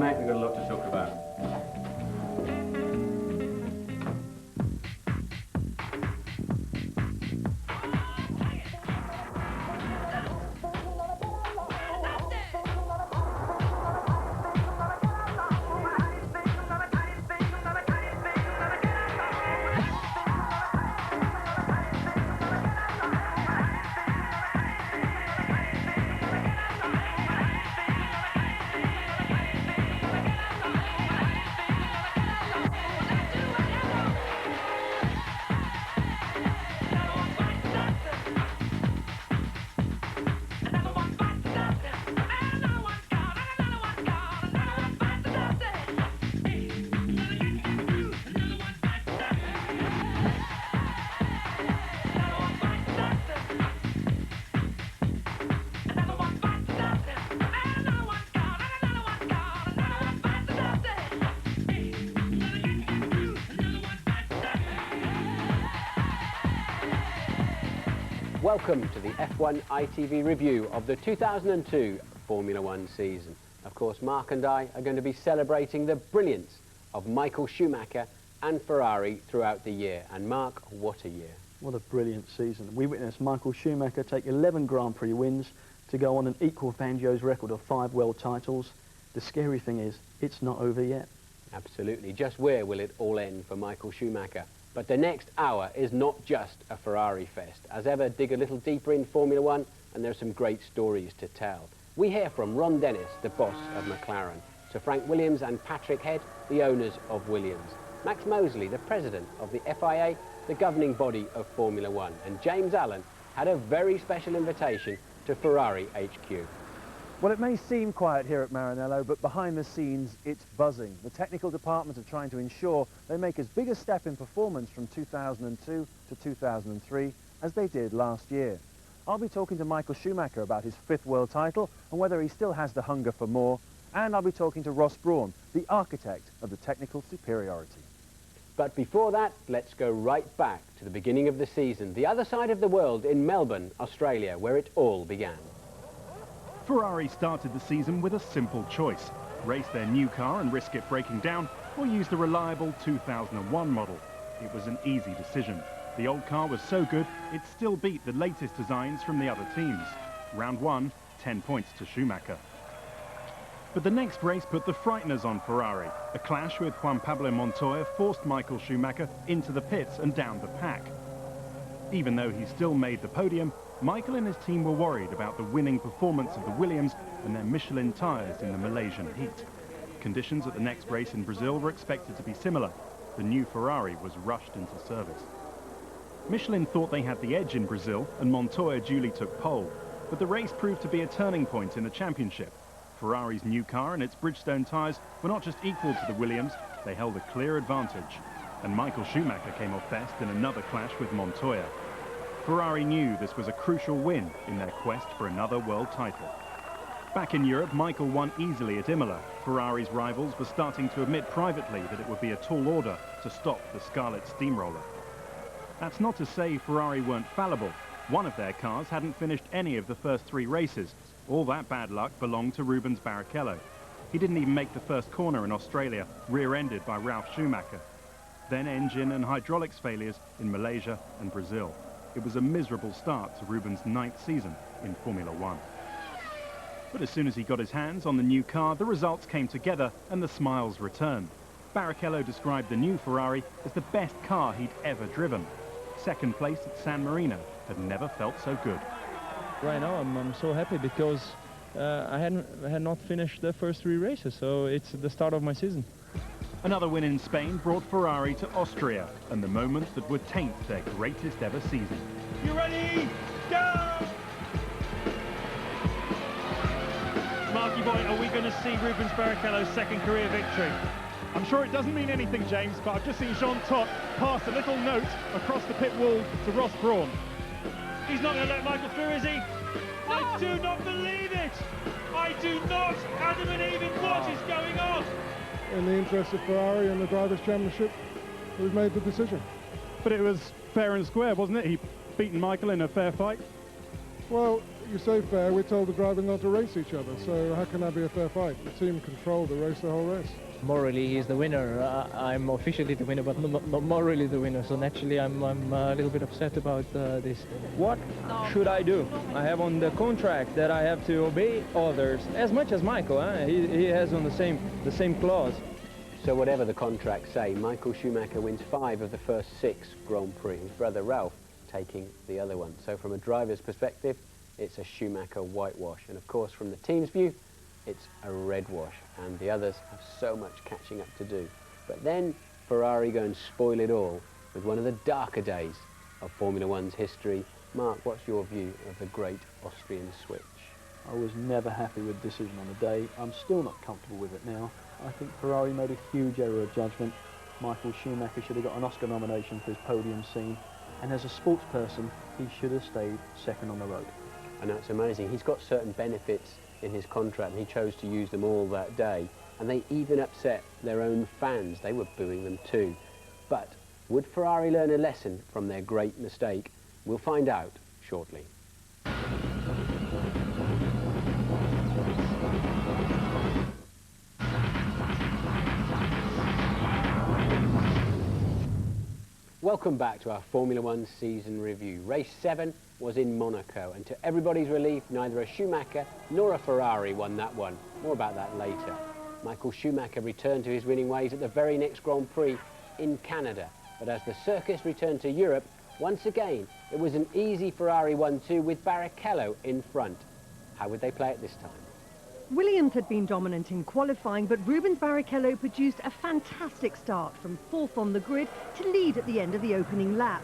mate, we've got a lot to talk about. Welcome to the F1 ITV review of the 2002 Formula One season. Of course, Mark and I are going to be celebrating the brilliance of Michael Schumacher and Ferrari throughout the year. And Mark, what a year. What a brilliant season. We witnessed Michael Schumacher take 11 Grand Prix wins to go on and equal Fangio's record of 5 world titles. The scary thing is, it's not over yet. Absolutely. Just where will it all end for Michael Schumacher? But the next hour is not just a Ferrari fest. As ever, dig a little deeper in Formula One, and there are some great stories to tell. We hear from Ron Dennis, the boss of McLaren, Sir Frank Williams and Patrick Head, the owners of Williams, Max Mosley, the president of the FIA, the governing body of Formula One, and James Allen had a very special invitation to Ferrari HQ. Well, it may seem quiet here at Maranello, but behind the scenes, it's buzzing. The technical department are trying to ensure they make as big a step in performance from 2002 to 2003 as they did last year. I'll be talking to Michael Schumacher about his 5th world title and whether he still has the hunger for more. And I'll be talking to Ross Brawn, the architect of the technical superiority. But before that, let's go right back to the beginning of the season, the other side of the world in Melbourne, Australia, where it all began. Ferrari started the season with a simple choice: race their new car and risk it breaking down, or use the reliable 2001 model. It was an easy decision. The old car was so good, it still beat the latest designs from the other teams. Round 1, 10 points to Schumacher. But the next race put the frighteners on Ferrari. A clash with Juan Pablo Montoya forced Michael Schumacher into the pits and down the pack. Even though he still made the podium, Michael and his team were worried about the winning performance of the Williams and their Michelin tyres in the Malaysian heat. Conditions at the next race in Brazil were expected to be similar. The new Ferrari was rushed into service. Michelin thought they had the edge in Brazil, and Montoya duly took pole. But the race proved to be a turning point in the championship. Ferrari's new car and its Bridgestone tyres were not just equal to the Williams, they held a clear advantage. And Michael Schumacher came off best in another clash with Montoya. Ferrari knew this was a crucial win in their quest for another world title. Back in Europe, Michael won easily at Imola. Ferrari's rivals were starting to admit privately that it would be a tall order to stop the Scarlet Steamroller. That's not to say Ferrari weren't fallible. One of their cars hadn't finished any of the first 3 races. All that bad luck belonged to Rubens Barrichello. He didn't even make the first corner in Australia, rear-ended by Ralf Schumacher. Then engine and hydraulics failures in Malaysia and Brazil. It was a miserable start to Rubens' 9th season in Formula One. But as soon as he got his hands on the new car, the results came together and the smiles returned. Barrichello described the new Ferrari as the best car he'd ever driven. Second place at San Marino had never felt so good. Right now I'm so happy because I had not finished the first 3 races, so it's the start of my season. Another win in Spain brought Ferrari to Austria, and the moments that would taint their greatest ever season. You ready? Go! Marky boy, are we going to see Rubens Barrichello's 2nd career victory? I'm sure it doesn't mean anything, James, but I've just seen Jean Todt pass a little note across the pit wall to Ross Brawn. He's not going to let Michael through, is he? I do not believe it! I do not! Adam and Eve, what is going on? In the interest of Ferrari and the Drivers' Championship, we've made the decision. But it was fair and square, wasn't it? He beaten Michael in a fair fight. Well, you're so fair, we're told the drivers not to race each other, so how can that be a fair fight? The team controlled the race, the whole race. Morally, he's the winner. I'm officially the winner, but not morally the winner. So naturally, I'm a little bit upset about this. What should I do? I have on the contract that I have to obey others as much as Michael. He has on the same clause. So whatever the contracts say, Michael Schumacher wins 5 of the first 6 Grand Prix. His brother Ralph taking the other one. So from a driver's perspective, it's a Schumacher whitewash. And of course, from the team's view, it's a red wash, and the others have so much catching up to do. But then Ferrari go and spoil it all with one of the darker days of Formula One's history. Mark, what's your view of the great Austrian switch? I was never happy with the decision on the day. I'm still not comfortable with it now. I think Ferrari made a huge error of judgment. Michael Schumacher should have got an Oscar nomination for his podium scene, and as a sports person, he should have stayed second on the road. I know, it's amazing. He's got certain benefits in his contract, and he chose to use them all that day, and they even upset their own fans. They were booing them too. But would Ferrari learn a lesson from their great mistake? We'll find out shortly. Welcome back to our Formula One season review. Race 7 was in Monaco, and to everybody's relief, neither a Schumacher nor a Ferrari won that one. More about that later. Michael Schumacher returned to his winning ways at the very next Grand Prix in Canada. But as the circus returned to Europe, once again, it was an easy Ferrari 1-2 with Barrichello in front. How would they play it this time? Williams had been dominant in qualifying, but Rubens Barrichello produced a fantastic start from 4th on the grid to lead at the end of the opening lap.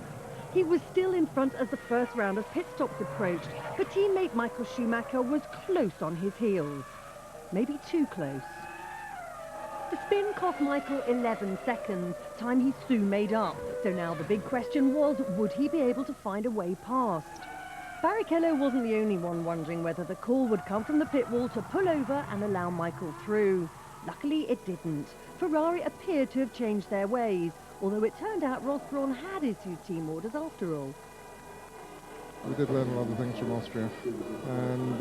He was still in front as the first round of pit stops approached, but teammate Michael Schumacher was close on his heels. Maybe too close. The spin cost Michael 11 seconds, time he soon made up. So now the big question was, would he be able to find a way past? Barrichello wasn't the only one wondering whether the call would come from the pit wall to pull over and allow Michael through. Luckily, it didn't. Ferrari appeared to have changed their ways, although it turned out Brawn had issued team orders after all. We did learn a lot of things from Austria, and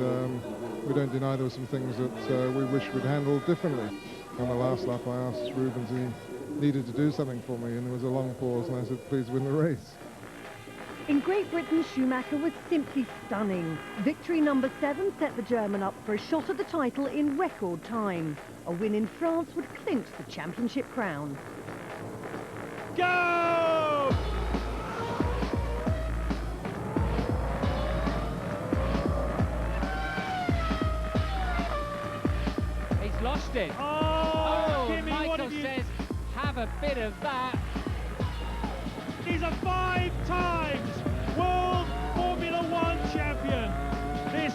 we don't deny there were some things that we wish we'd handled differently. On the last lap, I asked Rubens he needed to do something for me, and there was a long pause, and I said, please win the race. In Great Britain, Schumacher was simply stunning. Victory number 7 set the German up for a shot at the title in record time. A win in France would clinch the championship crown. Go! He's lost it. Oh, Kimi, Michael says, have a bit of that. He's a 5 times World Formula One champion. This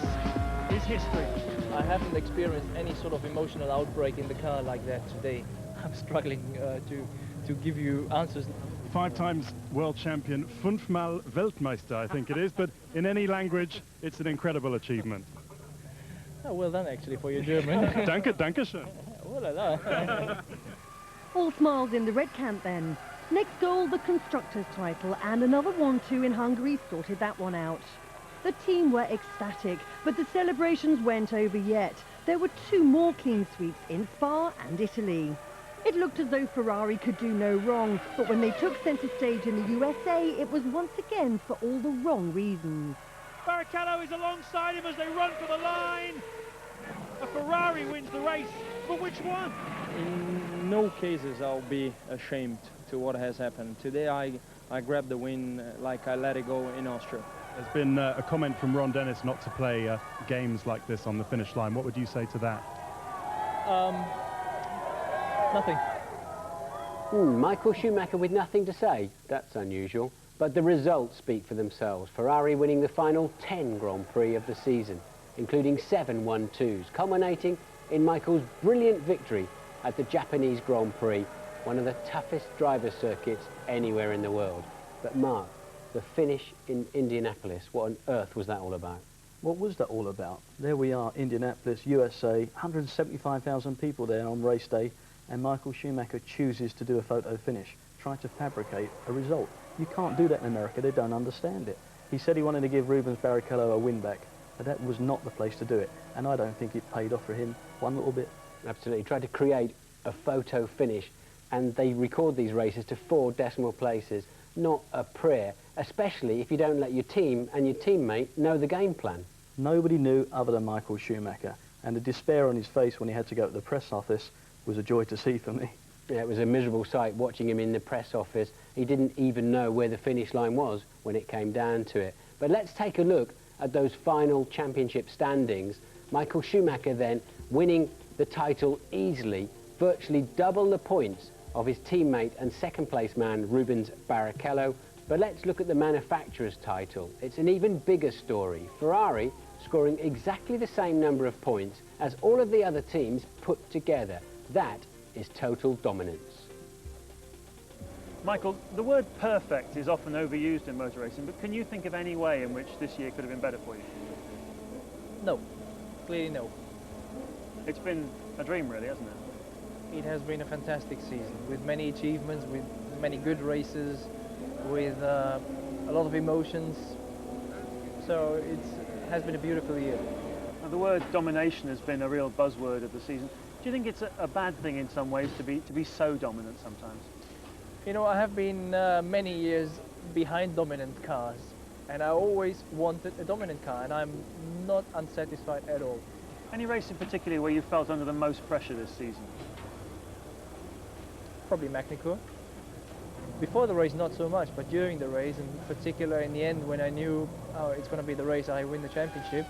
is history. I haven't experienced any sort of emotional outbreak in the car like that today. I'm struggling to give you answers. 5 times world champion, 5-mal Weltmeister, I think it is, but in any language, it's an incredible achievement. Oh, well done, actually, for your German. Danke schön. Oh la la. All smiles in the red camp then. Next goal, the Constructors' title, and another 1-2 in Hungary sorted that one out. The team were ecstatic, but the celebrations weren't over yet. There were 2 more clean sweeps in Spa and Italy. It looked as though Ferrari could do no wrong, but when they took centre stage in the USA, it was once again for all the wrong reasons. Barrichello is alongside him as they run for the line. A Ferrari wins the race, but which one? In no cases I'll be ashamed to what has happened. Today I grabbed the win like I let it go in Austria. There's been a comment from Ron Dennis not to play games like this on the finish line. What would you say to that? Nothing. Michael Schumacher with nothing to say. That's unusual. But the results speak for themselves. Ferrari winning the final 10 Grand Prix of the season, including 7 1-2s, culminating in Michael's brilliant victory at the Japanese Grand Prix, one of the toughest driver circuits anywhere in the world. But Mark, the finish in Indianapolis, what on earth was that all about? What was that all about? There we are, Indianapolis, USA, 175,000 people there on race day, and Michael Schumacher chooses to do a photo finish, trying to fabricate a result. You can't do that in America, they don't understand it. He said he wanted to give Rubens Barrichello a win back. but that was not the place to do it, and I don't think it paid off for him one little bit. Absolutely. Tried to create a photo finish, and they record these races to 4 decimal places. Not a prayer, especially if you don't let your team and your teammate know the game plan. Nobody knew other than Michael Schumacher, and the despair on his face when he had to go to the press office was a joy to see for me. Yeah, it was a miserable sight watching him in the press office. He didn't even know where the finish line was when it came down to it. But let's take a look at those final championship standings. Michael Schumacher then winning the title easily, virtually double the points of his teammate and second place man Rubens Barrichello. But let's look at the manufacturer's title. It's an even bigger story. Ferrari scoring exactly the same number of points as all of the other teams put together. That is total dominance. Michael, the word perfect is often overused in motor racing, but can you think of any way in which this year could have been better for you? No, clearly no. It's been a dream, really, hasn't it? It has been a fantastic season with many achievements, with many good races, with a lot of emotions. So it has been a beautiful year. Now, the word domination has been a real buzzword of the season. Do you think it's a bad thing in some ways to be so dominant sometimes? You know, I have been many years behind dominant cars, and I always wanted a dominant car, and I'm not unsatisfied at all. Any race in particular where you felt under the most pressure this season? Probably Magny-Cours. Before the race, not so much, but during the race, in particular in the end when I knew it's going to be the race I win the championship,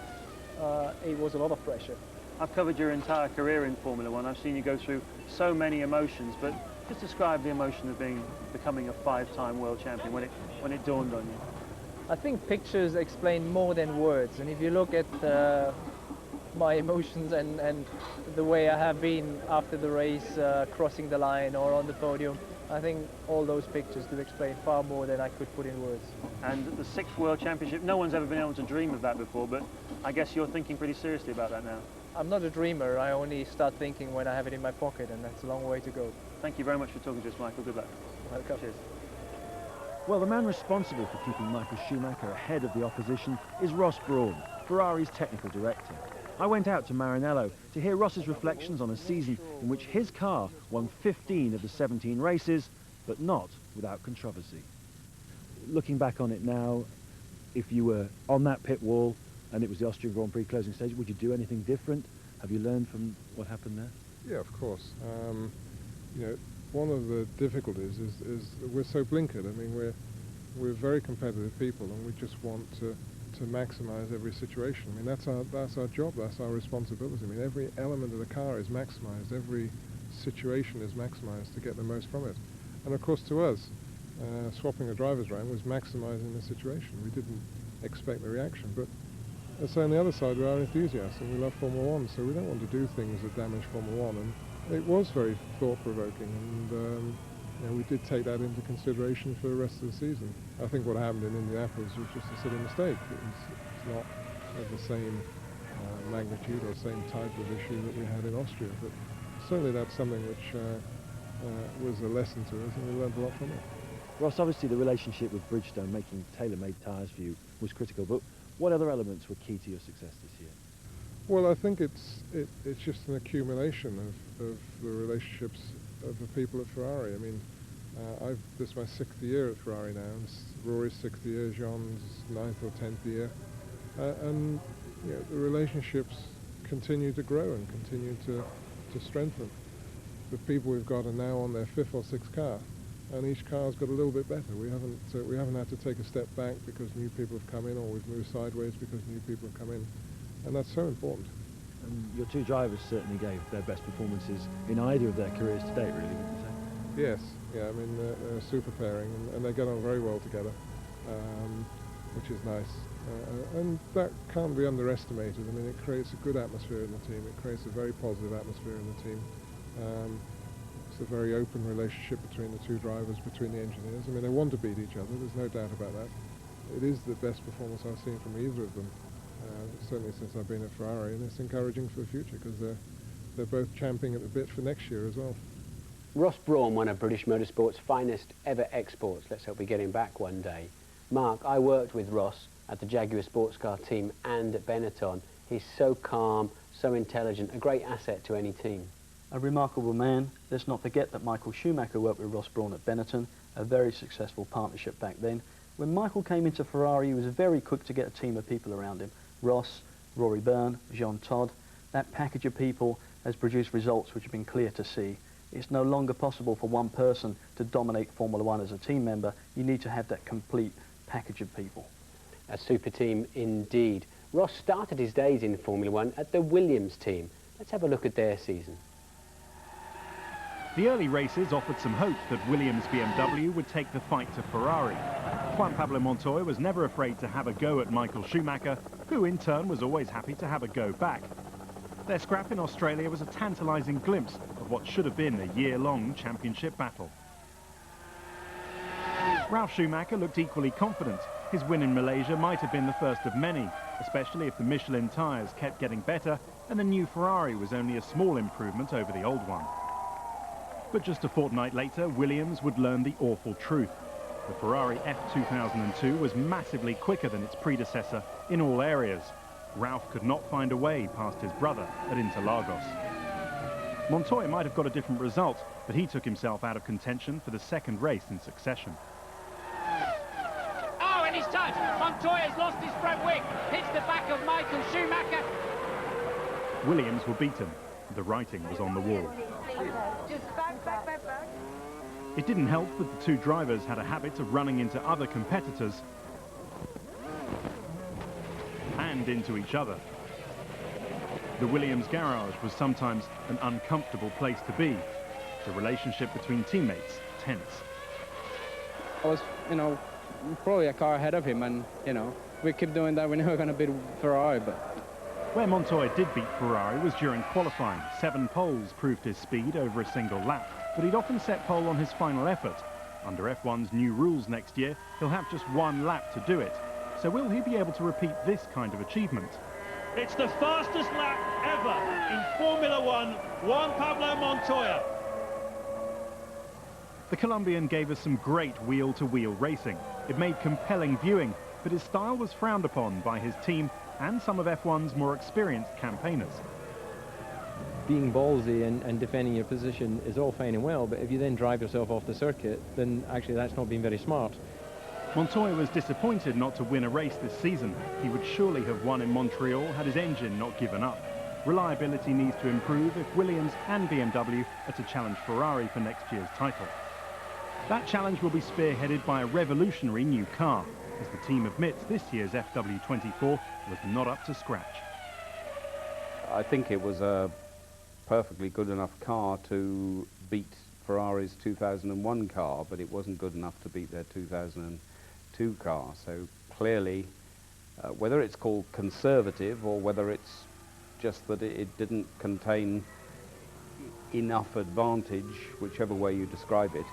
it was a lot of pressure. I've covered your entire career in Formula One. I've seen you go through so many emotions, but just describe the emotion of becoming a 5-time world champion when it dawned on you. I think pictures explain more than words, and if you look at my emotions and the way I have been after the race, crossing the line or on the podium, I think all those pictures do explain far more than I could put in words. And the 6th World Championship, no one's ever been able to dream of that before, but I guess you're thinking pretty seriously about that now. I'm not a dreamer, I only start thinking when I have it in my pocket, and that's a long way to go. Thank you very much for talking to us, Michael. Good luck. Welcome. Cheers. Well, the man responsible for keeping Michael Schumacher ahead of the opposition is Ross Brawn, Ferrari's technical director. I went out to Maranello to hear Ross's reflections on a season in which his car won 15 of the 17 races, but not without controversy. Looking back on it now, if you were on that pit wall and it was the Austrian Grand Prix closing stage, would you do anything different? Have you learned from what happened there? Yeah, of course. You know, one of the difficulties is we're so blinkered. I mean, we're very competitive people, and we just want to maximise every situation. I mean, that's our job. That's our responsibility. I mean, every element of the car is maximised. Every situation is maximised to get the most from it. And of course, to us, swapping the drivers around was maximising the situation. We didn't expect the reaction, but so on the other side, we are enthusiasts and we love Formula One, so we don't want to do things that damage Formula One. And it was very thought-provoking, and you know, we did take that into consideration for the rest of the season. I think what happened in Indianapolis was just a silly mistake. It's not of the same magnitude or same type of issue that we had in Austria, but certainly that's something which was a lesson to us, and we learned a lot from it. Ross, obviously the relationship with Bridgestone making tailor-made tyres for you was critical, but what other elements were key to your success this year? Well, I think it's just an accumulation of the relationships of the people at Ferrari. I mean, this is my 6th year at Ferrari now, and Rory's 6th year, Jean's 9th or 10th year, and you know, the relationships continue to grow and continue to strengthen. The people we've got are now on their 5th or 6th car, and each car's got a little bit better. We haven't had to take a step back because new people have come in, or we've moved sideways because new people have come in, and that's so important. And your two drivers certainly gave their best performances in either of their careers to date, really, wouldn't you say? Yes, yeah, I mean, they're a super pairing, and they get on very well together, which is nice. And that can't be underestimated. I mean, it creates a good atmosphere in the team. It creates a very positive atmosphere in the team. It's a very open relationship between the two drivers, between the engineers. I mean, they want to beat each other, there's no doubt about that. It is the best performance I've seen from either of them, certainly since I've been at Ferrari, and it's encouraging for the future because they're both champing at the bit for next year as well. Ross Brawn, one of British motorsport's finest ever exports. Let's hope we get him back one day. Mark, I worked with Ross at the Jaguar sports car team and at Benetton. He's so calm, so intelligent, a great asset to any team. A remarkable man. Let's not forget that Michael Schumacher worked with Ross Brawn at Benetton, a very successful partnership back then. When Michael came into Ferrari, he was very quick to get a team of people around him. Ross, Rory Byrne, Jean Todt. That package of people has produced results which have been clear to see. It's no longer possible for one person to dominate Formula One as a team member. You need to have that complete package of people. A super team indeed. Ross started his days in Formula One at the Williams team. Let's have a look at their season. The early races offered some hope that Williams-BMW would take the fight to Ferrari. Juan Pablo Montoya was never afraid to have a go at Michael Schumacher, who in turn was always happy to have a go back. Their scrap in Australia was a tantalising glimpse of what should have been a year-long championship battle. Ralf Schumacher looked equally confident. His win in Malaysia might have been the first of many, especially if the Michelin tyres kept getting better and the new Ferrari was only a small improvement over the old one. But just a fortnight later, Williams would learn the awful truth. The Ferrari F2002 was massively quicker than its predecessor in all areas. Ralf could not find a way past his brother at Interlagos. Montoya might have got a different result, but he took himself out of contention for the second race in succession. Oh, and he's touched. Montoya's lost his front wing. Hits the back of Michael Schumacher. Williams were beaten. The writing was on the wall. Just back. It didn't help that the two drivers had a habit of running into other competitors and into each other. The Williams garage was sometimes an uncomfortable place to be. The relationship between teammates tense. I was, probably a car ahead of him, and, we keep doing that. We're never going to beat Ferrari, but... Where Montoya did beat Ferrari was during qualifying. 7 poles proved his speed over a single lap, but he'd often set pole on his final effort. Under F1's new rules next year, he'll have just 1 lap to do it. So will he be able to repeat this kind of achievement? It's the fastest lap ever in Formula One, Juan Pablo Montoya. The Colombian gave us some great wheel-to-wheel racing. It made compelling viewing, but his style was frowned upon by his team and some of F1's more experienced campaigners. Being ballsy and defending your position is all fine and well, but if you then drive yourself off the circuit, then actually that's not being very smart. Montoya was disappointed not to win a race this season. He would surely have won in Montreal had his engine not given up. Reliability needs to improve if Williams and BMW are to challenge Ferrari for next year's title. That challenge will be spearheaded by a revolutionary new car. As the team admits, this year's FW24 was not up to scratch. I think it was a perfectly good enough car to beat Ferrari's 2001 car, but it wasn't good enough to beat their 2002 car. So clearly, whether it's called conservative or whether it's just that it didn't contain enough advantage, whichever way you describe it,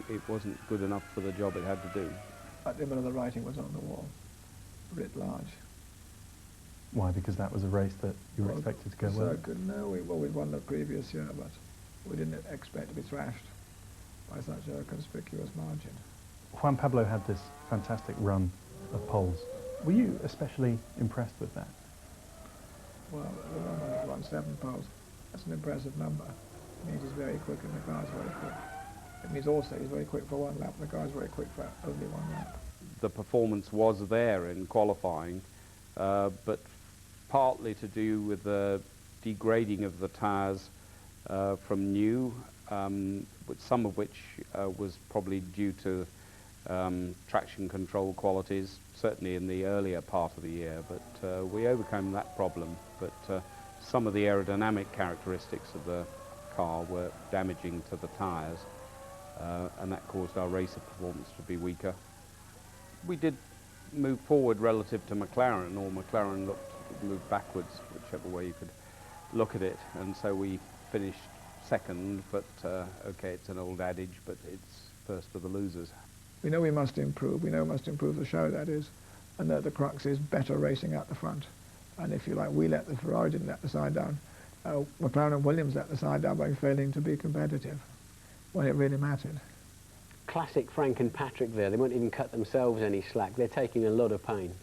it wasn't good enough for the job it had to do. I think the writing was on the wall, writ large. Why? Because that was a race that you were expected to go well? No, we'd won the previous year, but we didn't expect to be thrashed by such a conspicuous margin. Juan Pablo had this fantastic run of poles. Were you especially impressed with that? Well, the one won 7 poles. That's an impressive number. It means he's very quick and the car's very quick. It means also he's very quick for 1 lap and the car's very quick for only 1 lap. The performance was there in qualifying, but partly to do with the degrading of the tyres from new, some of which was probably due to traction control qualities, certainly in the earlier part of the year, but we overcame that problem. But some of the aerodynamic characteristics of the car were damaging to the tyres, and that caused our racer performance to be weaker. We did move forward relative to McLaren, or McLaren moved backwards, whichever way you could look at it, and so we finished second, but okay, it's an old adage, but it's first for the losers. We know we must improve. We know we must improve the show, that is, and that the crux is better racing at the front. And if you like, the Ferrari didn't let the side down. McLaren and Williams let the side down by failing to be competitive when it really mattered. Classic Frank and Patrick there. They won't even cut themselves any slack. They're taking a lot of pain.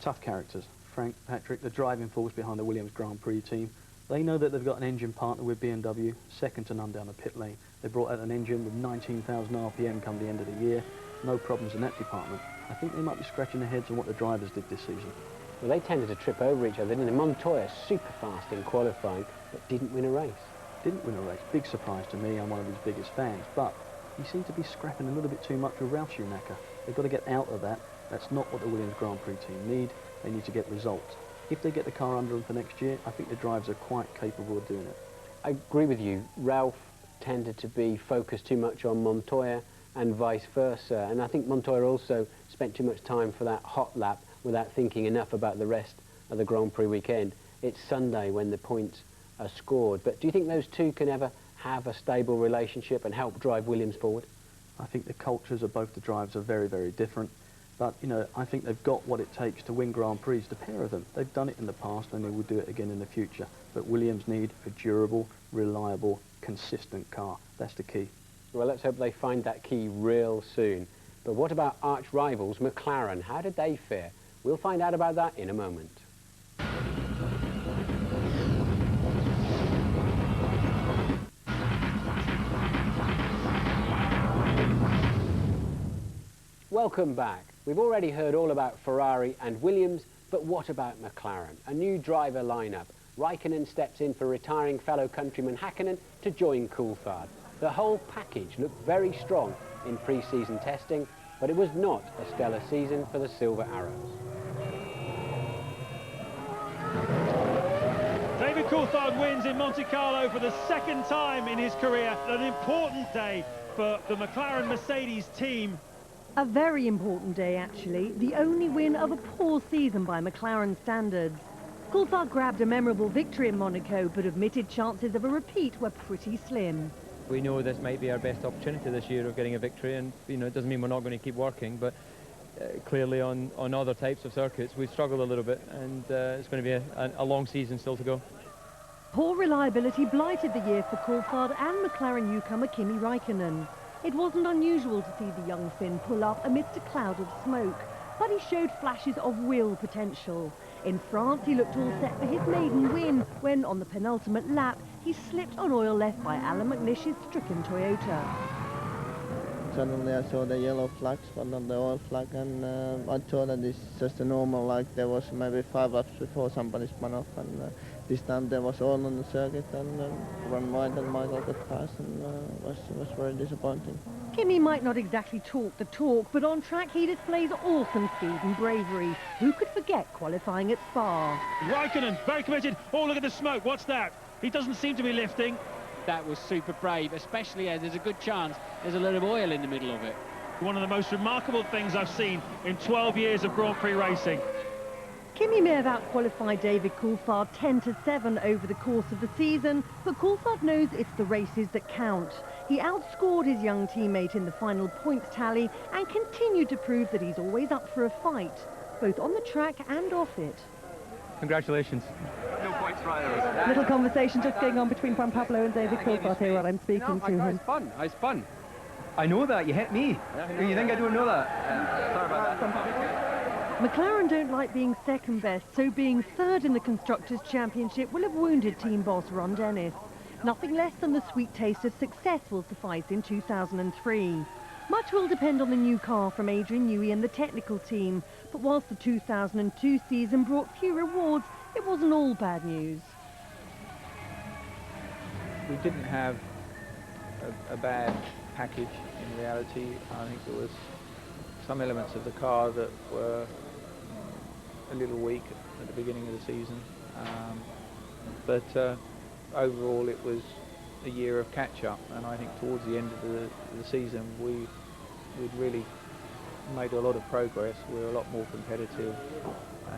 Tough characters. Frank, Patrick, the driving force behind the Williams Grand Prix team. They know that they've got an engine partner with BMW, second to none down the pit lane. They brought out an engine with 19,000 RPM come the end of the year. No problems in that department. I think they might be scratching their heads on what the drivers did this season. Well, they tended to trip over each other, didn't they? Montoya super fast in qualifying, but didn't win a race. Didn't win a race. Big surprise to me. I'm one of his biggest fans. But he seemed to be scrapping a little bit too much with Ralf Schumacher. They've got to get out of that. That's not what the Williams Grand Prix team need. They need to get results. If they get the car under them for next year, I think the drivers are quite capable of doing it. I agree with you. Ralf tended to be focused too much on Montoya and vice versa. And I think Montoya also spent too much time for that hot lap without thinking enough about the rest of the Grand Prix weekend. It's Sunday when the points are scored. But do you think those two can ever have a stable relationship and help drive Williams forward? I think the cultures of both the drivers are very, very different. But, you know, I think they've got what it takes to win Grand Prix, the pair of them. They've done it in the past and they will do it again in the future. But Williams need a durable, reliable, consistent car. That's the key. Well, let's hope they find that key real soon. But what about arch rivals McLaren? How did they fare? We'll find out about that in a moment. Welcome back. We've already heard all about Ferrari and Williams, but what about McLaren? A new driver lineup. Raikkonen steps in for retiring fellow countryman Häkkinen to join Coulthard. The whole package looked very strong in pre-season testing, but it was not a stellar season for the Silver Arrows. David Coulthard wins in Monte Carlo for the second time in his career. An important day for the McLaren-Mercedes team. A very important day, actually. The only win of a poor season by McLaren standards. Coulthard grabbed a memorable victory in Monaco, but admitted chances of a repeat were pretty slim. We know this might be our best opportunity this year of getting a victory, and you know, it doesn't mean we're not going to keep working, but clearly on other types of circuits we've struggled a little bit, and it's going to be a long season still to go. Poor reliability blighted the year for Coulthard and McLaren newcomer Kimi Raikkonen. It wasn't unusual to see the young Finn pull up amidst a cloud of smoke, but he showed flashes of real potential. In France, he looked all set for his maiden win, when on the penultimate lap, he slipped on oil left by Alan McNish's stricken Toyota. Suddenly I saw the yellow flags, but not the oil flag, and I thought that it's just a normal, like there was maybe 5 laps before somebody spun off, and this time there was oil on the circuit, and ran wide and Michael got past, and was very disappointing. Kimi might not exactly talk the talk, but on track he displays awesome speed and bravery. Who could forget qualifying at Spa? Raikkonen, very committed. Oh, look at the smoke. What's that? He doesn't seem to be lifting. That was super brave, especially as there's a good chance there's a lot of oil in the middle of it. One of the most remarkable things I've seen in 12 years of Grand Prix racing. Kimi may have out-qualified David Coulthard 10-7 over the course of the season, but Coulthard knows it's the races that count. He outscored his young teammate in the final points tally and continued to prove that he's always up for a fight, both on the track and off it. Congratulations. No points riders. Little conversation just going on between Juan Pablo and David Coulthard here while I'm speaking to him. I spun. I know that, you hit me. You think I don't know that? Sorry about that. McLaren don't like being second best, so being third in the Constructors' Championship will have wounded team boss Ron Dennis. Nothing less than the sweet taste of success will suffice in 2003. Much will depend on the new car from Adrian Newey and the technical team, but whilst the 2002 season brought few rewards, it wasn't all bad news. We didn't have a bad package in reality. I think there was some elements of the car that were a little weak at the beginning of the season, but overall it was a year of catch-up, and I think towards the end of the season we'd really made a lot of progress. We were a lot more competitive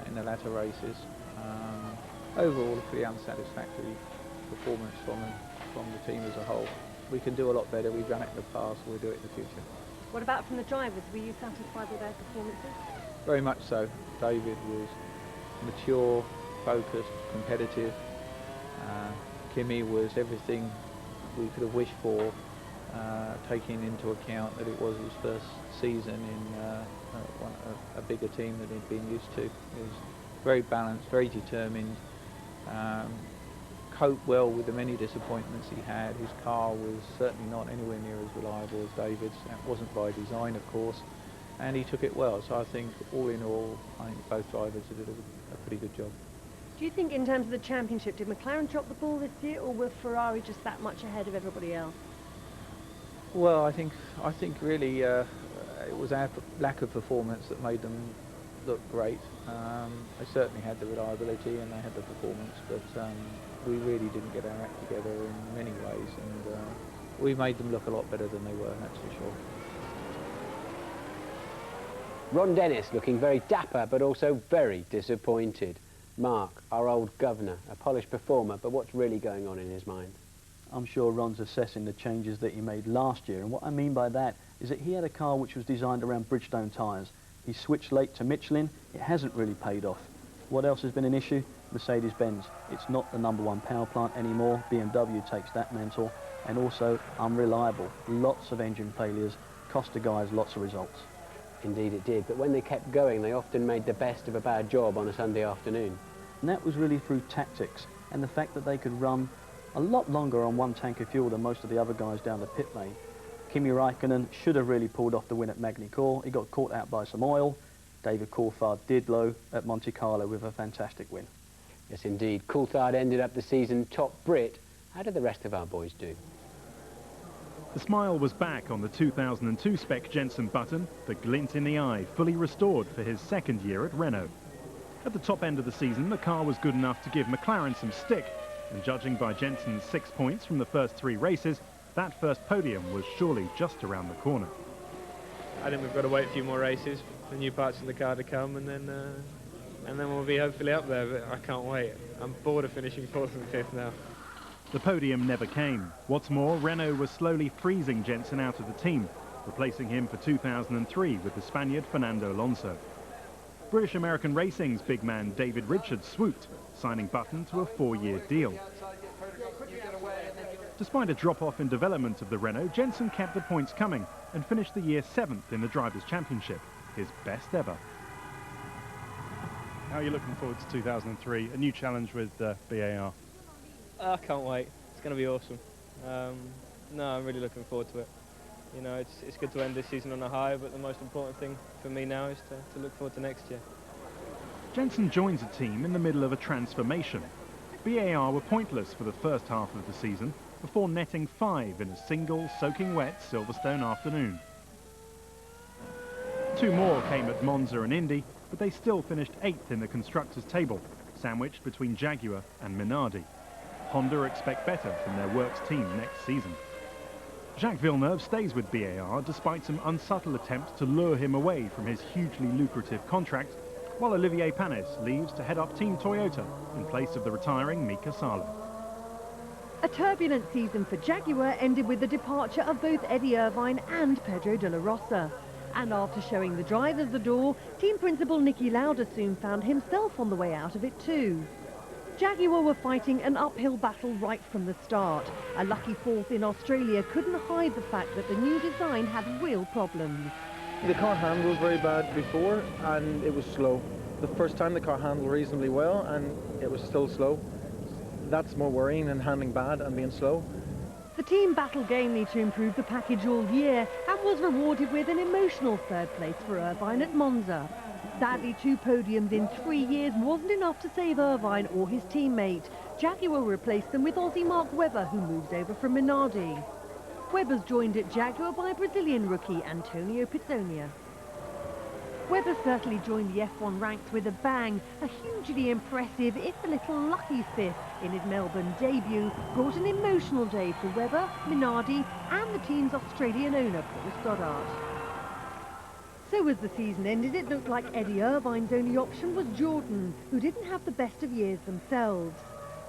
in the latter races. Overall a pretty unsatisfactory performance from the team as a whole. We can do a lot better. We've done it in the past, we'll do it in the future. What about from the drivers? Were you satisfied with their performances? Very much so. David was mature, focused, competitive. Kimi was everything we could have wished for taking into account that it was his first season in a bigger team than he'd been used to. He was very balanced, very determined, coped well with the many disappointments he had. His car was certainly not anywhere near as reliable as David's. That wasn't by design, of course, and he took it well. So I think, all in all, I think both drivers did a pretty good job. Do you think, in terms of the championship, did McLaren drop the ball this year, or were Ferrari just that much ahead of everybody else? Well, I think really it was our lack of performance that made them look great. They certainly had the reliability and they had the performance, but we really didn't get our act together in many ways, and we made them look a lot better than they were, that's for sure. Ron Dennis looking very dapper, but also very disappointed. Mark, our old governor, a polished performer, but what's really going on in his mind? I'm sure Ron's assessing the changes that he made last year, and what I mean by that is that he had a car which was designed around Bridgestone tyres. He switched late to Michelin. It hasn't really paid off. What else has been an issue? Mercedes-Benz. It's not the #1 power plant anymore. BMW takes that mantle, and also unreliable. Lots of engine failures, cost the guys lots of results. Indeed it did, but when they kept going, they often made the best of a bad job on a Sunday afternoon. And that was really through tactics and the fact that they could run a lot longer on one tank of fuel than most of the other guys down the pit lane. Kimi Raikkonen should have really pulled off the win at Magny-Cours. He got caught out by some oil. David Coulthard did low at Monte Carlo with a fantastic win. Yes, indeed. Coulthard ended up the season top Brit. How did the rest of our boys do? The smile was back on the 2002 spec Jenson Button, the glint in the eye fully restored for his second year at Renault. At the top end of the season, the car was good enough to give McLaren some stick, and judging by Jenson's 6 points from the first 3 races, that first podium was surely just around the corner. I think we've got to wait a few more races for new parts of the car to come, and then we'll be hopefully up there, but I can't wait. I'm bored of finishing 4th and 5th now. The podium never came. What's more, Renault was slowly freezing Jenson out of the team, replacing him for 2003 with the Spaniard Fernando Alonso. British American Racing's big man David Richards swooped, signing Button to a 4-year deal. Despite a drop-off in development of the Renault, Jenson kept the points coming and finished the year 7th in the Drivers' Championship, his best ever. How are you looking forward to 2003, a new challenge with BAR? I can't wait. It's going to be awesome. No, I'm really looking forward to it. You know, it's good to end this season on a high, but the most important thing for me now is to look forward to next year. Jenson joins a team in the middle of a transformation. BAR were pointless for the first half of the season, before netting 5 in a single, soaking wet Silverstone afternoon. 2 more came at Monza and Indy, but they still finished 8th in the constructors' table, sandwiched between Jaguar and Minardi. Honda expect better from their works team next season. Jacques Villeneuve stays with BAR despite some unsubtle attempts to lure him away from his hugely lucrative contract, while Olivier Panis leaves to head up Team Toyota in place of the retiring Mika Salo. A turbulent season for Jaguar ended with the departure of both Eddie Irvine and Pedro de la Rosa. And after showing the drivers the door, team principal Niki Lauda soon found himself on the way out of it too. Jaguar were fighting an uphill battle right from the start. A lucky 4th in Australia couldn't hide the fact that the new design had real problems. The car handled very bad before and it was slow. The first time the car handled reasonably well and it was still slow. That's more worrying than handling bad and being slow. The team battled gamely to improve the package all year and was rewarded with an emotional 3rd place for Irvine at Monza. Sadly, 2 podiums in 3 years wasn't enough to save Irvine or his teammate. Jaguar replaced them with Aussie Mark Webber, who moves over from Minardi. Webber's joined at Jaguar by Brazilian rookie Antonio Pizzonia. Webber certainly joined the F1 ranks with a bang. A hugely impressive, if a little lucky 5th in his Melbourne debut brought an emotional day for Webber, Minardi and the team's Australian owner, Paul Stoddart. So as the season ended, it looked like Eddie Irvine's only option was Jordan, who didn't have the best of years themselves.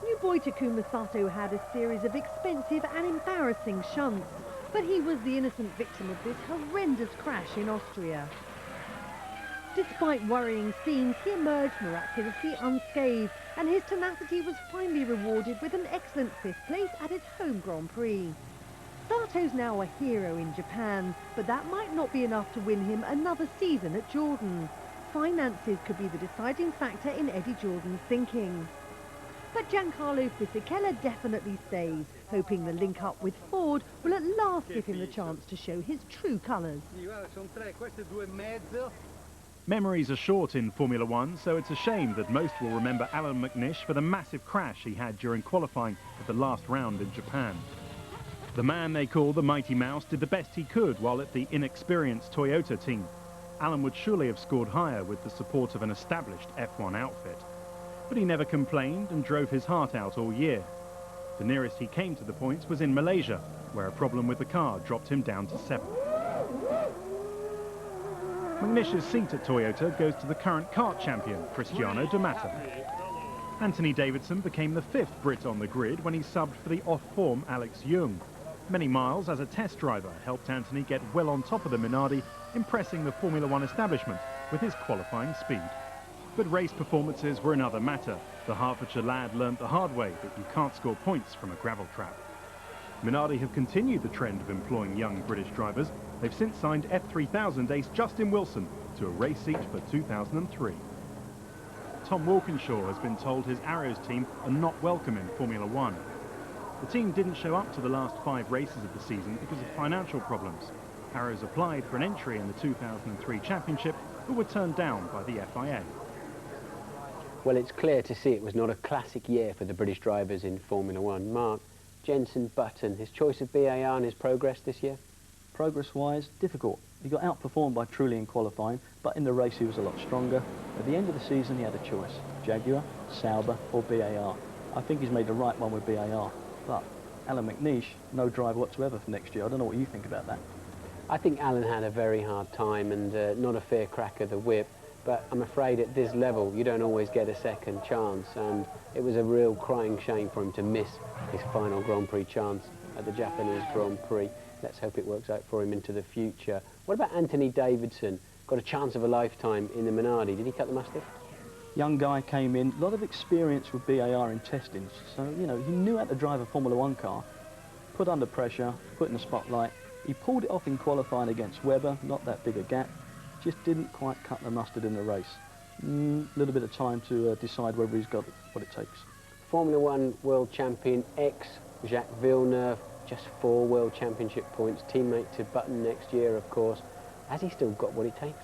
New boy Takuma Sato had a series of expensive and embarrassing shunts, but he was the innocent victim of this horrendous crash in Austria. Despite worrying scenes, he emerged miraculously unscathed, and his tenacity was finally rewarded with an excellent 5th place at his home Grand Prix. Sato's now a hero in Japan, but that might not be enough to win him another season at Jordan. Finances could be the deciding factor in Eddie Jordan's thinking. But Giancarlo Fisichella definitely stays, hoping the link-up with Ford will at last give him the chance to show his true colours. Memories are short in Formula One, so it's a shame that most will remember Alan McNish for the massive crash he had during qualifying at the last round in Japan. The man they call the Mighty Mouse did the best he could while at the inexperienced Toyota team. Alan would surely have scored higher with the support of an established F1 outfit. But he never complained and drove his heart out all year. The nearest he came to the points was in Malaysia, where a problem with the car dropped him down to 7th. McNish's seat at Toyota goes to the current kart champion, Cristiano Di Matta. Anthony Davidson became the 5th Brit on the grid when he subbed for the off-form Alex Young. Many miles as a test driver helped Anthony get well on top of the Minardi, impressing the Formula One establishment with his qualifying speed. But race performances were another matter. The Hertfordshire lad learnt the hard way that you can't score points from a gravel trap. Minardi have continued the trend of employing young British drivers. They've since signed F3000 ace Justin Wilson to a race seat for 2003. Tom Walkinshaw has been told his Arrows team are not welcome in Formula One. The team didn't show up to the last 5 races of the season because of financial problems. Arrows applied for an entry in the 2003 championship, but were turned down by the FIA. Well, it's clear to see it was not a classic year for the British drivers in Formula One. Mark, Jenson Button, his choice of BAR and his progress this year? Progress-wise, difficult. He got outperformed by Trulli in qualifying, but in the race he was a lot stronger. At the end of the season he had a choice, Jaguar, Sauber or BAR. I think he's made the right one with BAR, but Alan McNish, no drive whatsoever for next year. I don't know what you think about that. I think Alan had a very hard time and not a fair crack of the whip. But I'm afraid at this level you don't always get a second chance, and it was a real crying shame for him to miss his final Grand Prix chance at the Japanese Grand Prix. Let's hope it works out for him into the future. What about Anthony Davidson? Got a chance of a lifetime in the Minardi. Did he cut the mustard? Young guy came in, a lot of experience with BAR in testing, so you know he knew how to drive a Formula One car. Put under pressure, put in the spotlight. He pulled it off in qualifying against Webber, not that big a gap. Just didn't quite cut the mustard in the race. A little bit of time to decide whether he's got what it takes. Formula One World Champion ex-Jacques Villeneuve, just 4 World Championship points, teammate to Button next year, of course. Has he still got what it takes?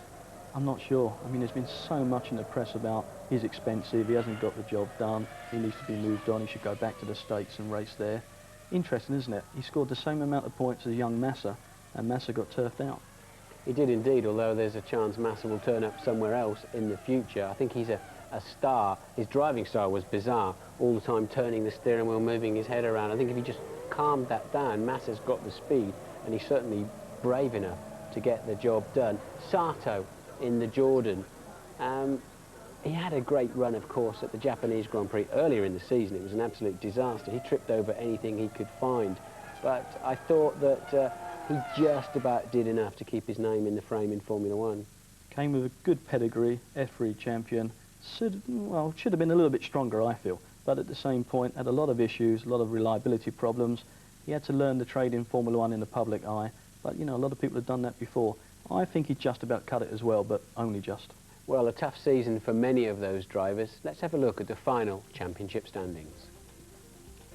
I'm not sure. I mean, there's been so much in the press about he's expensive, he hasn't got the job done, he needs to be moved on, he should go back to the States and race there. Interesting, isn't it? He scored the same amount of points as young Massa, and Massa got turfed out. He did indeed, although there's a chance Massa will turn up somewhere else in the future. I think he's a star. His driving style was bizarre, all the time turning the steering wheel, moving his head around. I think if he just calmed that down, Massa's got the speed, and he's certainly brave enough to get the job done. Sato in the Jordan. He had a great run, of course, at the Japanese Grand Prix earlier in the season. It was an absolute disaster. He tripped over anything he could find. But I thought that he just about did enough to keep his name in the frame in Formula One. Came with a good pedigree, F3 champion. Should have been a little bit stronger, I feel. But at the same point, had a lot of issues, a lot of reliability problems. He had to learn the trade in Formula One in the public eye. But, you know, a lot of people have done that before. I think he just about cut it as well, but only just. Well, a tough season for many of those drivers. Let's have a look at the final championship standings.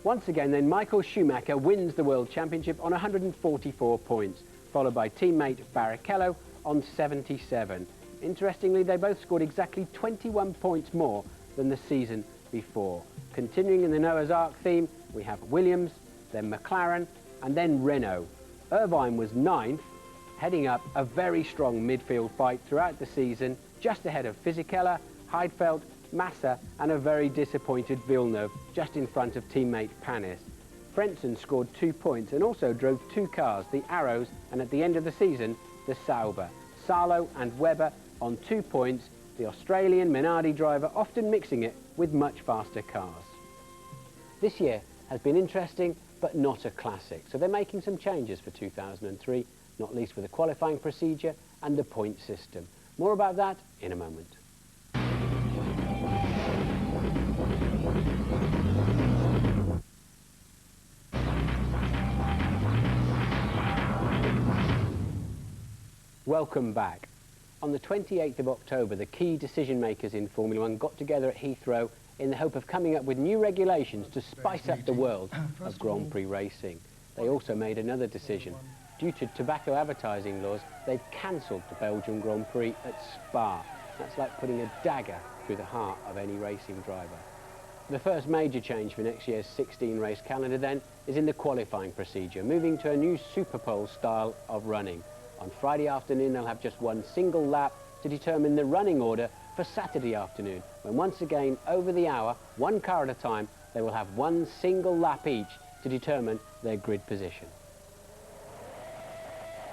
Once again, then, Michael Schumacher wins the World Championship on 144 points, followed by teammate Barrichello on 77. Interestingly, they both scored exactly 21 points more than the season before. Continuing in the Noah's Ark theme, we have Williams, then McLaren, and then Renault. Irvine was 9th, heading up a very strong midfield fight throughout the season, just ahead of Fisichella, Heidfeld, Massa, and a very disappointed Villeneuve, just in front of teammate Panis. Frentzen scored 2 points and also drove 2 cars, the Arrows, and at the end of the season, the Sauber. Salo and Webber on 2 points, the Australian Minardi driver often mixing it with much faster cars. This year has been interesting, but not a classic, so they're making some changes for 2003, not least with the qualifying procedure and the point system. More about that in a moment. Welcome back. On the 28th of October, the key decision makers in Formula 1 got together at Heathrow in the hope of coming up with new regulations to spice up the world of Grand Prix racing. They also made another decision. Due to tobacco advertising laws, they've cancelled the Belgian Grand Prix at Spa. That's like putting a dagger through the heart of any racing driver. The first major change for next year's 16-race calendar then is in the qualifying procedure, moving to a new Superpole style of running. On Friday afternoon, they'll have just one single lap to determine the running order for Saturday afternoon, when once again, over the hour, one car at a time, they will have one single lap each to determine their grid position.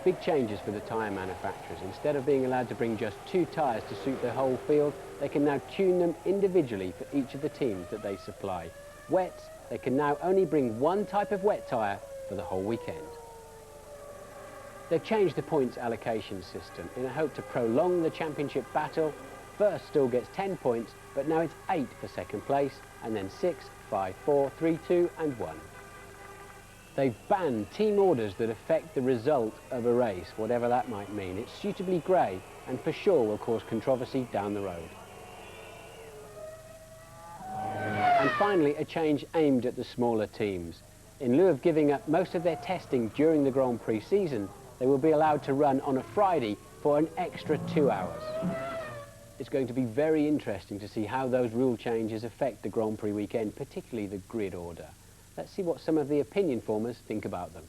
Big changes for the tyre manufacturers. Instead of being allowed to bring just 2 tyres to suit the whole field, they can now tune them individually for each of the teams that they supply. Wets, they can now only bring one type of wet tyre for the whole weekend. They've changed the points allocation system in a hope to prolong the championship battle. First still gets 10 points, but now it's 8 for second place, and then 6, 5, 4, 3, 2 and 1. They've banned team orders that affect the result of a race, whatever that might mean. It's suitably grey and for sure will cause controversy down the road. And finally, a change aimed at the smaller teams. In lieu of giving up most of their testing during the Grand Prix season, they will be allowed to run on a Friday for an extra 2 hours. It's going to be very interesting to see how those rule changes affect the Grand Prix weekend, particularly the grid order. Let's see what some of the opinion formers think about them.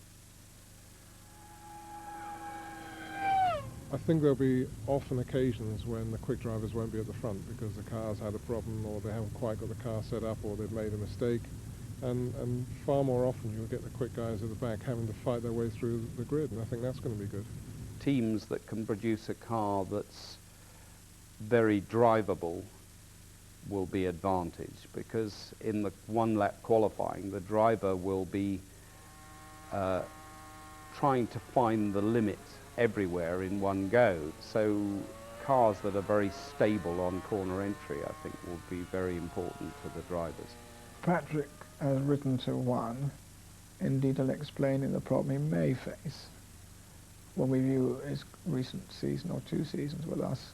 I think there'll be often occasions when the quick drivers won't be at the front because the car's had a problem, or they haven't quite got the car set up, or they've made a mistake. And far more often you'll get the quick guys at the back having to fight their way through the grid, and I think that's going to be good. Teams that can produce a car that's very drivable will be advantaged, because in the one-lap qualifying, the driver will be trying to find the limit everywhere in one go. So cars that are very stable on corner entry, I think, will be very important to the drivers. Patrick has written to One in detail explaining the problem he may face when we view his recent season or 2 seasons with us.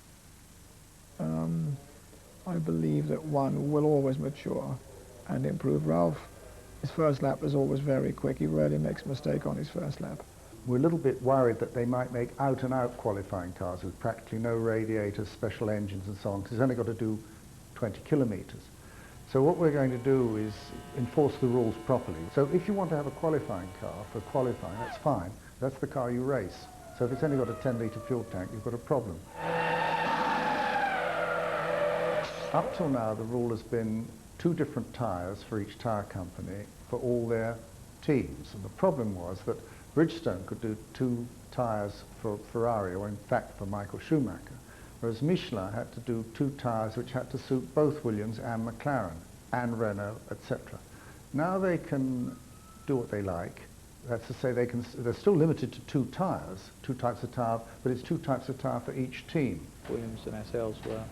I believe that One will always mature and improve. Ralph, his first lap is always very quick. He rarely makes a mistake on his first lap. We're a little bit worried that they might make out-and-out qualifying cars with practically no radiators, special engines and so on, because it's only got to do 20 kilometres. So what we're going to do is enforce the rules properly. So if you want to have a qualifying car for qualifying, that's fine. That's the car you race. So if it's only got a 10-litre fuel tank, you've got a problem. Up till now, the rule has been 2 different tyres for each tyre company for all their teams. And the problem was that Bridgestone could do 2 tyres for Ferrari, or in fact for Michael Schumacher, whereas Michelin had to do 2 tyres which had to suit both Williams and McLaren and Renault, etc. Now they can do what they like. That's to say they're still limited to 2 tyres, 2 types of tyre, but it's 2 types of tyre for each team. Williams and ourselves were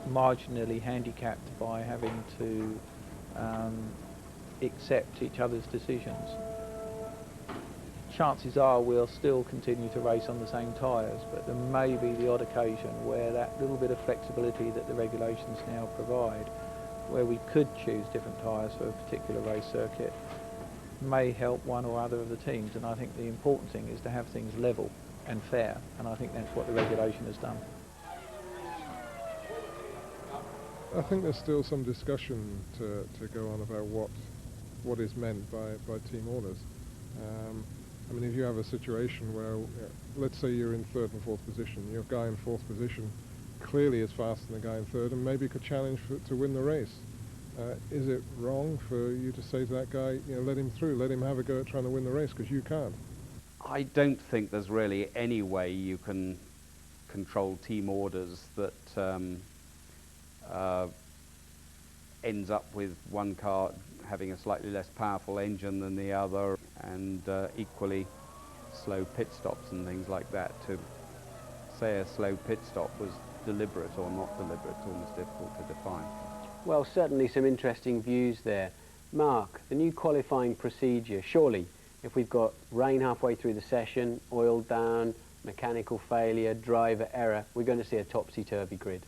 marginally handicapped by having to accept each other's decisions. Chances are we'll still continue to race on the same tyres, but there may be the odd occasion where that little bit of flexibility that the regulations now provide, where we could choose different tyres for a particular race circuit, may help one or other of the teams. And I think the important thing is to have things level and fair, and I think that's what the regulation has done. I think there's still some discussion to go on about what is meant by team orders. I mean, if you have a situation where, let's say you're in 3rd and 4th position, your guy in 4th position clearly is faster than the guy in 3rd and maybe could challenge to win the race. Is it wrong for you to say to that guy, you know, let him through, let him have a go at trying to win the race, because you can't? I don't think there's really any way you can control team orders that ends up with one car having a slightly less powerful engine than the other, and equally slow pit stops and things like that. To say a slow pit stop was deliberate or not deliberate, it's almost difficult to define. Well, certainly some interesting views there. Mark, the new qualifying procedure, surely if we've got rain halfway through the session, oil down, mechanical failure, driver error, we're going to see a topsy-turvy grid.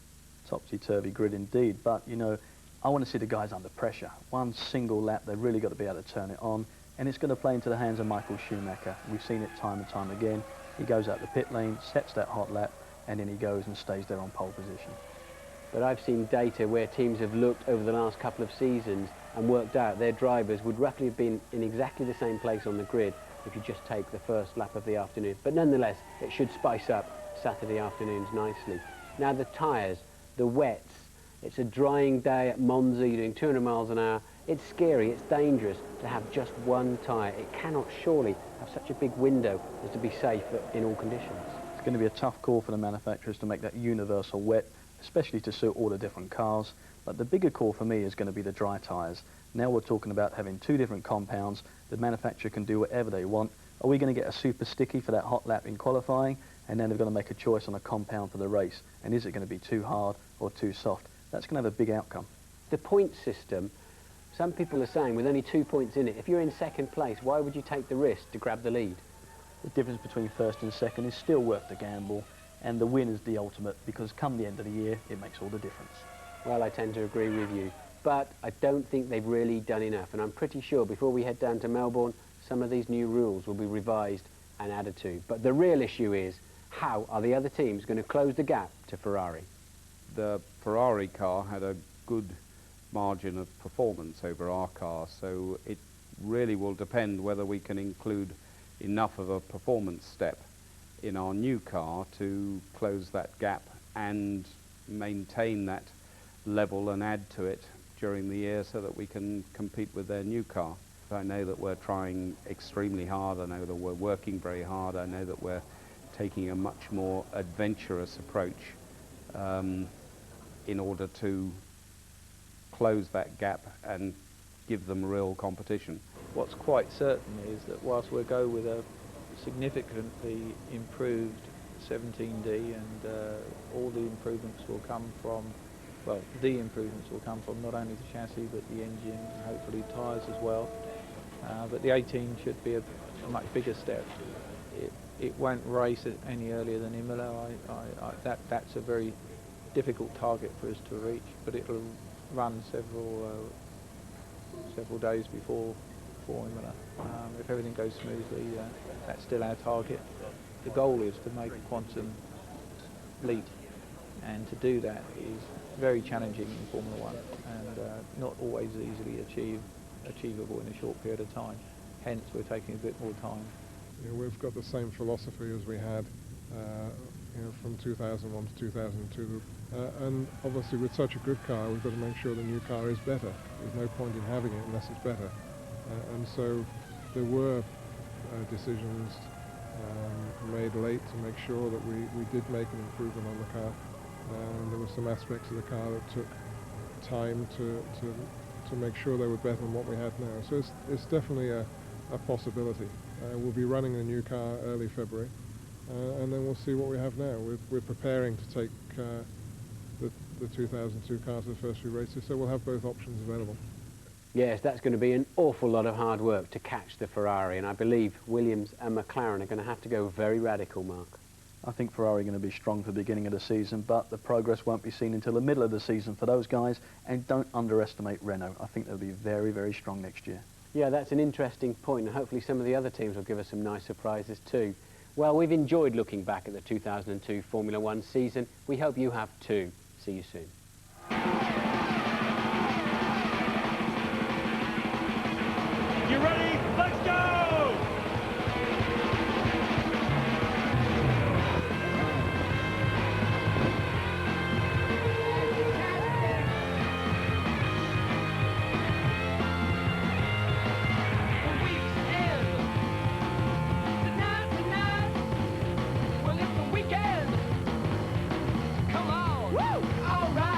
Topsy-turvy grid indeed, but you know, I want to see the guys under pressure. One single lap, they've really got to be able to turn it on, and it's going to play into the hands of Michael Schumacher. We've seen it time and time again. He goes out the pit lane, sets that hot lap, and then he goes and stays there on pole position. But I've seen data where teams have looked over the last couple of seasons and worked out their drivers would roughly have been in exactly the same place on the grid if you just take the first lap of the afternoon. But nonetheless, it should spice up Saturday afternoons nicely. Now the tyres, the wets, it's a drying day at Monza, you're doing 200 miles an hour. It's scary, it's dangerous to have just one tyre. It cannot surely have such a big window as to be safe in all conditions. It's going to be a tough call for the manufacturers to make that universal wet, especially to suit all the different cars. But the bigger call for me is going to be the dry tyres. Now we're talking about having two different compounds. The manufacturer can do whatever they want. Are we going to get a super sticky for that hot lap in qualifying? And then they're going to make a choice on a compound for the race. And is it going to be too hard or too soft? That's going to have a big outcome. The point system, some people are saying with only 2 points in it, if you're in second place, why would you take the risk to grab the lead? The difference between first and second is still worth the gamble, and the win is the ultimate, because come the end of the year, it makes all the difference. Well, I tend to agree with you, but I don't think they've really done enough, and I'm pretty sure before we head down to Melbourne, some of these new rules will be revised and added to. But the real issue is, how are the other teams going to close the gap to Ferrari? The Ferrari car had a good margin of performance over our car, so it really will depend whether we can include enough of a performance step in our new car to close that gap and maintain that level and add to it during the year so that we can compete with their new car. I know that we're trying extremely hard, I know that we're working very hard, I know that we're taking a much more adventurous approach in order to close that gap and give them real competition. What's quite certain is that whilst we'll go with a significantly improved 17D and all the improvements will come from, well, the improvements will come from not only the chassis but the engine and hopefully tyres as well. But the 18 should be a much bigger step. It won't race any earlier than Imola. That's a very difficult target for us to reach, but it'll run several days before Imola. If everything goes smoothly, that's still our target. The goal is to make a quantum leap, and to do that is very challenging in Formula One and not always easily achievable in a short period of time. Hence, we're taking a bit more time. You know, we've got the same philosophy as we had you know, from 2001 to 2002. And obviously with such a good car, we've got to make sure the new car is better. There's no point in having it unless it's better. And so there were decisions made late to make sure that we did make an improvement on the car. And there were some aspects of the car that took time to make sure they were better than what we had now. So it's definitely a possibility. We'll be running a new car early February, and then we'll see what we have now. We're preparing to take the 2002 car to the first few races, so we'll have both options available. Yes, that's going to be an awful lot of hard work to catch the Ferrari, and I believe Williams and McLaren are going to have to go very radical, Mark. I think Ferrari are going to be strong for the beginning of the season, but the progress won't be seen until the middle of the season for those guys, and don't underestimate Renault. I think they'll be very, very strong next year. Yeah, that's an interesting point, and hopefully some of the other teams will give us some nice surprises too. Well, we've enjoyed looking back at the 2002 Formula One season. We hope you have too. See you soon. You ready? Let's go! Well, it's the weekend. Come on. Woo! All right.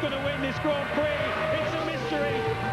going to win this Grand Prix? It's a mystery.